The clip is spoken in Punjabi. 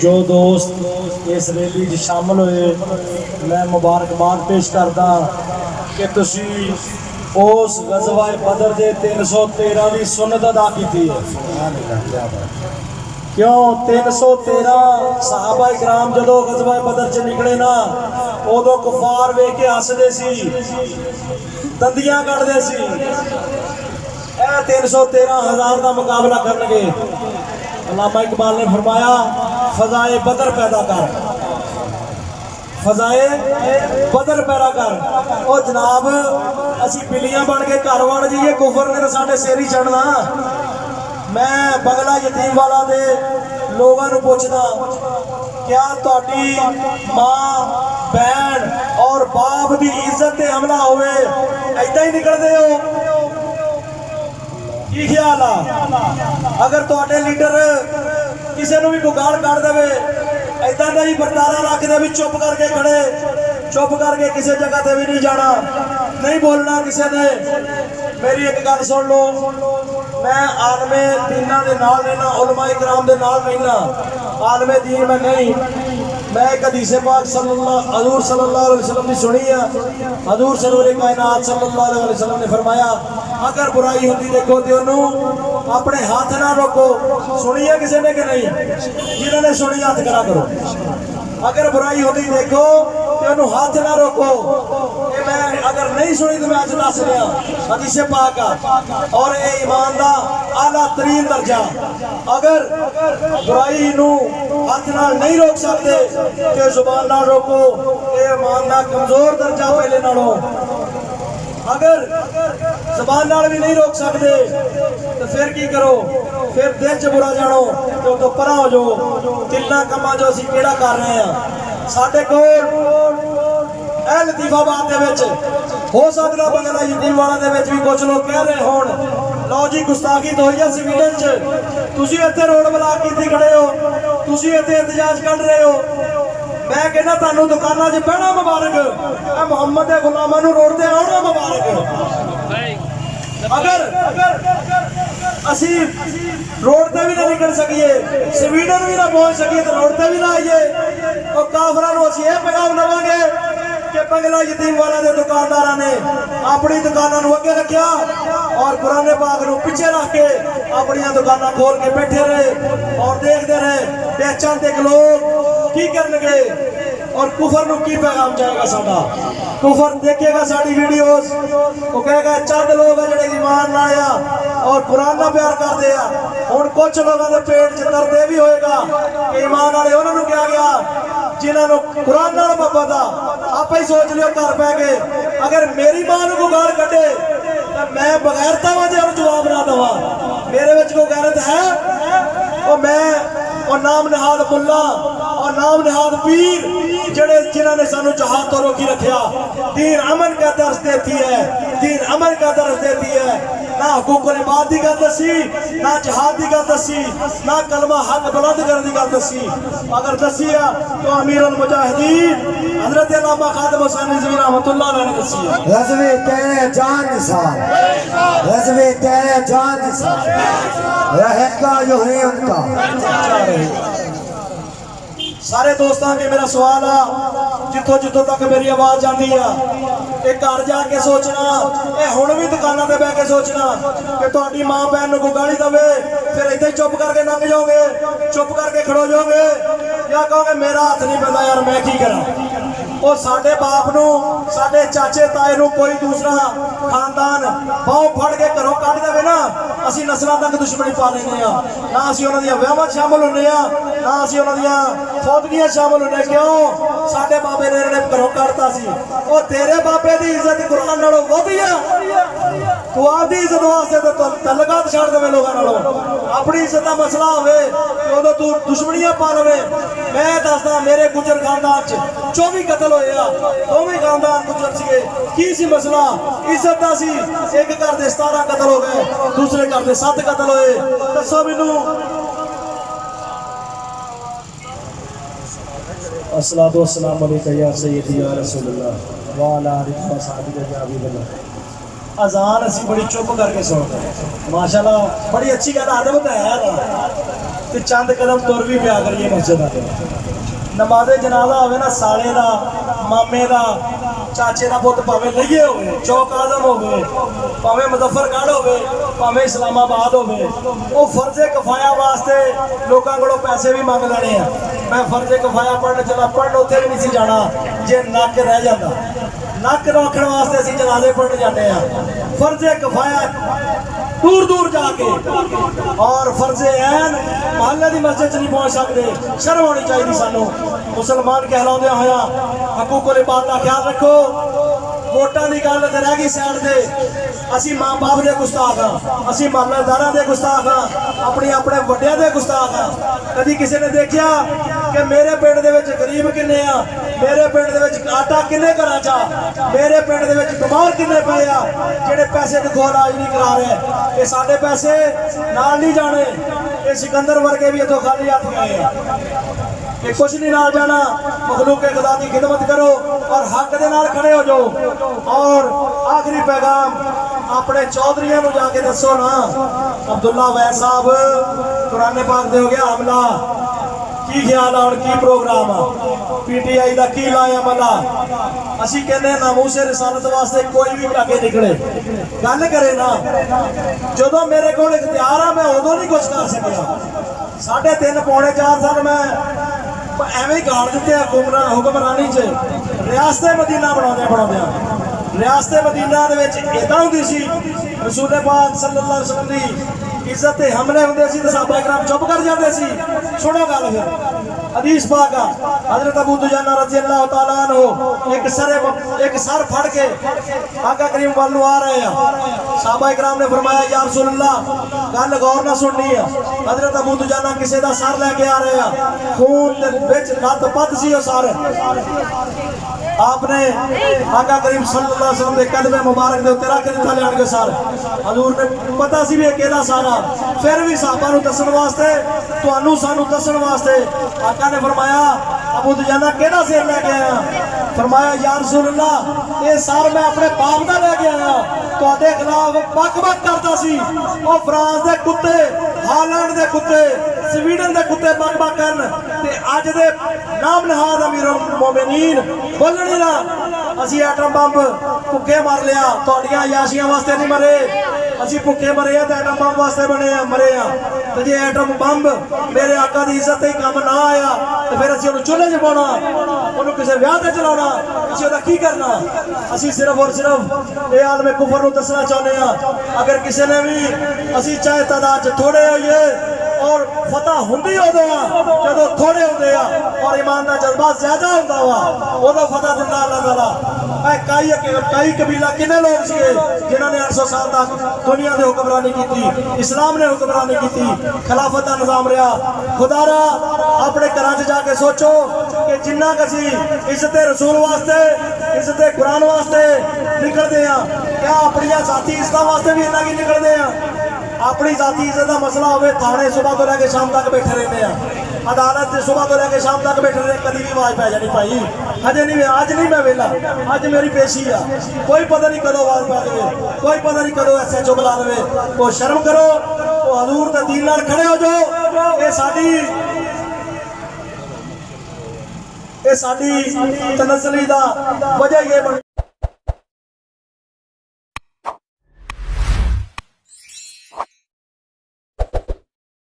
جو دوست اس ریلی وچ شامل ہوئے میں مبارکباد پیش کردا کہ تسی اس غزوہ بدر دے 313 دی سنت ادا کیتی ہے۔ کیوں 313 صحابہ اکرام جدو غزوہ بدر چ نکلے نا ادو کفار ویکھ کے ہسدے سی، دندیاں کڈدے سی، اے 313,000 دا مقابلہ کرنگے۔ علامہ اقبال نے فرمایا فضائے بدر پیدا کر، فضائے بدر پیدا کر۔ او جناب اسی بلیاں بن کے گھر وڑ جائیے، کفر نے تو ساڈے سر ہی چڑھنا۔ میں بنگلہ یتیم والا دے لوگاں نو پوچھدا کیا تہاڈی ماں بہن اور باپ دی عزت تے حملہ ہوئے ایداں ہی نکلدے ہو؟ کی خیال ہے؟ اگر تہاڈے لیڈر کسی نو بھی کوئی گال کر دے ایداں دا ہی برتارا رکھ دے بھی چپ کر کے کھڑے، چپ کر کے کسی جگہ تے بھی نہیں جانا، نہیں بولنا کسی نے۔ میری ایک گل سن لو، میں عالم دینہ دے نال رہنا، علماء کرام دے نال رہنا، عالم دین میں نہیں۔ میں ایک حدیث پاک حضور صلی اللہ علیہ وسلم نے سنی ہے۔ حضور سرور کائنات صلی اللہ علیہ وسلم نے فرمایا اگر برائی ہوتی دیکھو تو انہوں اپنے ہاتھ نہ روکو۔ سنی ہے کسی نے کہ نہیں؟ جنہوں نے سنی ہاتھ کرا کرو۔ اگر برائی ہوتی دیکھو تو انہوں ہاتھ نہ روکو۔ میں اگر نہیں سنی تو میں آج دس رہا حدیث پاک اور اے ایمان دا اعلیٰ ترین درجہ۔ اگر برائی نو ہاتھ نال نہیں روک سکتے کہ زبان نہ روکو، اے ایمان دا کمزور درجہ پہلے نہ لو۔ اگر زبان نال بھی نہیں روک سکتے تو پھر کی کرو؟ پھر دل چ برا جانو تو پرا ہو جو تلنا کما جو اسی کیڑا کر رہے ہیں۔ ساڈے کول اے لطیفہ باد دے وچ ہو سکتا بنگلہ یتیم والا دے وچ بھی کچھ لوگ کہہ رہے ہون لو جی گستاخی تو ہوئی ہے سویڈن چ، تسی ایتھے روڈ بلاک کیتی کھڑے ہو، تسی ایتھے احتجاج کر رہے ہو۔ میں کہنا تانوں دکاناں 'چ بہنا مبارک، اے محمد دے غلاماں نوں روڈ تے آਉਣਾ مبارک۔ اگر اسی روڈ تے بھی نہ نکل سکیے، سویڈن بھی نہ پہنچ سکیے تو روڈ تے بھی نہ آئیے، اور کافراں نوں اسی یہ پیغام لواں گے کہ بنگلہ یتیم والا دے دکانداراں نے اپنی دکاناں نوں اگے رکھیا اور قرآن پاک نوں پیچھے رکھ کے اپنی دکاناں کھول کے بیٹھے رہے اور دیکھتے رہے پہچان تے لوگ کی کرنگے اور کفر نو کی پیغام جائے گا ساڈا۔ کفر دیکھے گا ساڈی ویڈیوز، وہ کہے گا چند لوگ ہیں جڑے ایمان لایا اور قرآن نہ پیار کر دیا۔ ہن کچھ لوگوں دے پیٹ چ درد یہ بھی ہوئے گا کہ ایمان والے انہوں نے کیا گیا جنہوں نے قرآن نال محبت آ، آپ ہی سوچ لیو گھر پہ گئے اگر میری ماں کو گال کٹے تو میں بغیرتا وجہ اور جواب نہ دوا۔ میرے وچ کوئی غیرت ہے؟ اور میں اور نام نہاد ملا اور نام نہاد پیر جنہوں نے سانو جہاد تو روکی رکھیا۔ دین امن کا درس دیتی ہے، دین امن کا درس دیتی ہے۔ نہ حقوق العباد دی گل دسی، نہ جہاد دی گل دسی، نہ کلمہ حق بلند کرنے دی گل دسی۔ اگر دسی ہے تو امیر المجاہدین حضرت علامہ خادم حسین رضوی رحمۃ اللہ علیہ نے دسی ہے۔ غزوہ تیرے جان نثار، غزوہ تیرے جان نثار، رہے گا یوں ہی ان کا۔ سارے دوستاں کے میرا سوال ہے جتوں جتوں تک میری آواز جاندی ہے، ایک گھر جا کے سوچنا، اے ہن بھی دکاناں تے بیٹھ کے سوچنا کہ تہاڈی ماں بہن نوں کوئی گالی دے پھر ایتھے چپ کر کے لنگ جاؤ گے، چپ کر کے کھڑو جاؤ گے یا کہو گے میرا ہاتھ نہیں پہندا یار میں کی کراں؟ اور ساڈے باپ نوں ساڈے چاچے تائے نوں کوئی دوسرا خاندان باہوں پھڑ کے گھروں کڈ دے نا اسی نسلاں تک دشمنی پا لینے ہاں، نہ اسی انہاں دیاں ویاواں شامل ہونے ہاں، نہ اسی انہاں دیاں فوتگیاں شامل ہونے۔ کیوں؟ ساڈے بابے نے گھروں کڈتا سی۔ اور تیرے بابے دی عزت قرآن نالوں ودی ہے، تو آپ دی عزت واسطے تو تعلقات چھڑ دے لوگاں نالوں، اپنی عزت دا مسئلہ ہوئے تو تو دشمنیاں پا لوے۔ میں دسدا میرے گجر خاندان چ 24 قتل ہوئے آ، دوویں خاندان گجر سیے، کی سی مسئلہ؟ عزت دا سی۔ ایک گھر دے 17 قتل ہو گئے، دوسرے گھر دے 7 قتل ہوئے۔ دسو مینوں الصلاۃ والسلام علیکہ یا سیدی یا رسول اللہ وعلی آلہ وصحبہ اجمعین۔ اذان اسی بڑی چپ کر کے سنتے ہیں، ماشاءاللہ بڑی اچھی گل ادب ہے۔ ਤੇ ਚੰਦ ਕਦਮ ਤੁਰ ਵੀ ਪਿਆ ਕਰੀਏ ਮਸਜਿਦ ਦੇ। ਨਮਾਜ਼ੇ ਜਨਾਜ਼ਾ ਹੋਵੇ ਨਾ, ਸਾਲੇ ਦਾ, ਮਾਮੇ ਦਾ, ਚਾਚੇ ਦਾ ਪੁੱਤ, ਭਾਵੇਂ ਲਈਏ ਹੋਵੇ, ਚੌਕ ਆਜ਼ਮ ਹੋਵੇ, ਭਾਵੇਂ ਮੁਜ਼ੱਫਰਗੜ੍ਹ ਹੋਵੇ, ਭਾਵੇਂ ਇਸਲਾਮਾਬਾਦ ਹੋਵੇ, ਉਹ ਫਰਜ਼ੇ ਕਿਫਾਇਆ ਵਾਸਤੇ ਲੋਕਾਂ ਕੋਲੋਂ ਪੈਸੇ ਵੀ ਮੰਗ ਲੈਣੇ ਆ। ਮੈਂ ਫਰਜ਼ੇ ਕਿਫਾਇਆ ਪੜ੍ਹਨ ਚਲਾ, ਪੜ੍ਹਨ ਉੱਥੇ ਵੀ ਨਹੀਂ ਸੀ ਜਾਣਾ ਜੇ ਨੱਕ ਰਹਿ ਜਾਂਦਾ। ਨੱਕ ਰੱਖਣ ਵਾਸਤੇ ਅਸੀਂ ਜਨਾਜ਼ੇ ਪੜ੍ਹਨ ਜਾਂਦੇ ਆ। ਫਰਜ਼ੇ ਕਿਫਾਇਆ दूर दूर जाके, और फर्जे ऐन महल्ले की मस्जिद च नहीं पहुंच सकते। शर्म होनी चाहिए सानू। मुसलमान कहलाउंदे होया हकूकुल इबाद का ख्याल रखो। वोटां दी गल ते रह गई साइड ते, असी मां बाप दे गुस्ताख हां, असी महल्लेदारां दे गुस्ताख हां, अपने अपने वड्डियां दे गुस्ताख हां। कदी किसी ने देखिया कि मेरे पिंड दे विच गरीब किन्ने आ, मेरे पिंड दे विच आटा किन्ने घरां च आ, मेरे पिंड दे विच बीमार किन्ने पए आ, जेहड़े पैसे दिखो इलाज नहीं करा रहे। ये साडे पैसे नाल नहीं जाने। ये सिकंदर वर्गे भी इथों खाली हाथ गए हैं। ये कुछ नहीं नाल जाना। मखलूक खुदा की खिदमत करो और हक दे नाल खड़े हो जाओ। और आखिरी पैगाम अपने चौधरियों को जाके दसो ना। अब्दुल्ला वैस साहब कुरान पाक दे हो गया हमला, की ख्याल है और की प्रोग्राम है, पीटीआई का की लाया मला। असी कहने नामूसे रिसालत वास्ते कोई भी आगे निकले गल करे ना। जो मेरे को इख्तियार आ मैं उदों नहीं कुछ कर सकिया। 3.5 पौने 4 साल मैं एवं ही गाड़ दिते हुक्मरानी च। रियासत मदीना बनाते रियासत मदीना इदा होंगी सी, रसूल पाक सल्लल्लाहु अलैहि वसल्लम की इज्जत ते हमले होंदे सी ते सहाबा इकराम चुप कर जाते सी। सुनो गल फिर हदीस पाक हजरत अबू दुजाना रज़ी अल्लाह तआला अन्हु एक सर फड़ के आका करीम वाल आ रहे हैं। सहाबा इकराम ने फरमाया या रसूल अल्लाह गल गौर ना सुननी है। हजरत अबू दुजाना किसी का सर लेके आ रहे हैं, खून दे विच लत पत सी ओ सर। आपने आका करीम सल्लल्लाहु अलैहि वसल्लम के कदमे मुबारक दे उत्ते रख दिता लियान के सर। हजूर ने पता सी भी केदा सारा, फिर भी साहबा नूं दस्सण वास्ते, तुहानूं सानूं दस्सण वास्ते आका ने फरमाया अबू दुजाना केड़ा सिर लेके आया? फरमाया या रसूल अल्लाह ये सर मैं अपने बाप दा लेके आया, तुहाडे खिलाफ बक-बक करदा सी। ओ फ्रांस दे कुत्ते, हालैंड दे कुत्ते, स्वीडन दे कुत्ते बक-बक करन ते अज दे नाम नहाद अमीरुल मोमिनीन बोलण ही ना। असी एटम बंब भुक्खे मर लिया, तुहाडियां याशियां वास्ते नहीं मरे। असी भुक्खे मरे हैं तो एटम बंब वास्ते बने हैं मरे हैं। तो जे एटम बंब मेरे आका की इज्जत ही काम ना आया तो फिर असी उन्हें चूल्हे च पाना, उन्हें किसी ब्याह से चलाना, असी उहदा की करना? असी सिर्फ और सिर्फ ये आलमे कुफर नूं दसना चाहते हैं। अगर किसी ने भी असी चाहे तादाद थोड़े होइए और फतह हुंदी उदों आ जदों थोड़े होंदे आ और ईमान दा जज्बा ज्यादा हुंदा वा, उदों फतह दिंदा अल्लाह ताला। कई कबीला किन्ने लोग सीगे जिन्होंने 800 साल तक दुनिया की हुक्मरानी की, इस्लाम ने हुक्मरानी की, खिलाफत का निजाम रहा। खुदारा अपने घर च जाके सोचो कि जिन्ना कसी इज्जत रसूल वास्ते, इज्जत कुरान वास्ते निकलते हैं, क्या अपनी जाती इज्जत वास्ते भी इन्ना की निकलते हैं? अपनी जाती इज्जत का मसला हो थाने सुबह तो लैके शाम तक बैठे रहते हैं, अदालत से सुबह तो लैके शाम तक बैठे रहे, कभी भी आवाज पै जानी भाई हजे नहीं, अज नहीं मैं वेला, अज मेरी पेशी आ, कोई पता नहीं कदों आवाज पै जाए, कोई पता नहीं कदों SHO बुला लवे। तो शर्म करो, तो हजूर के दीन नाल खड़े हो जाओ। ये साडी तनज़ली दा वजह ये बन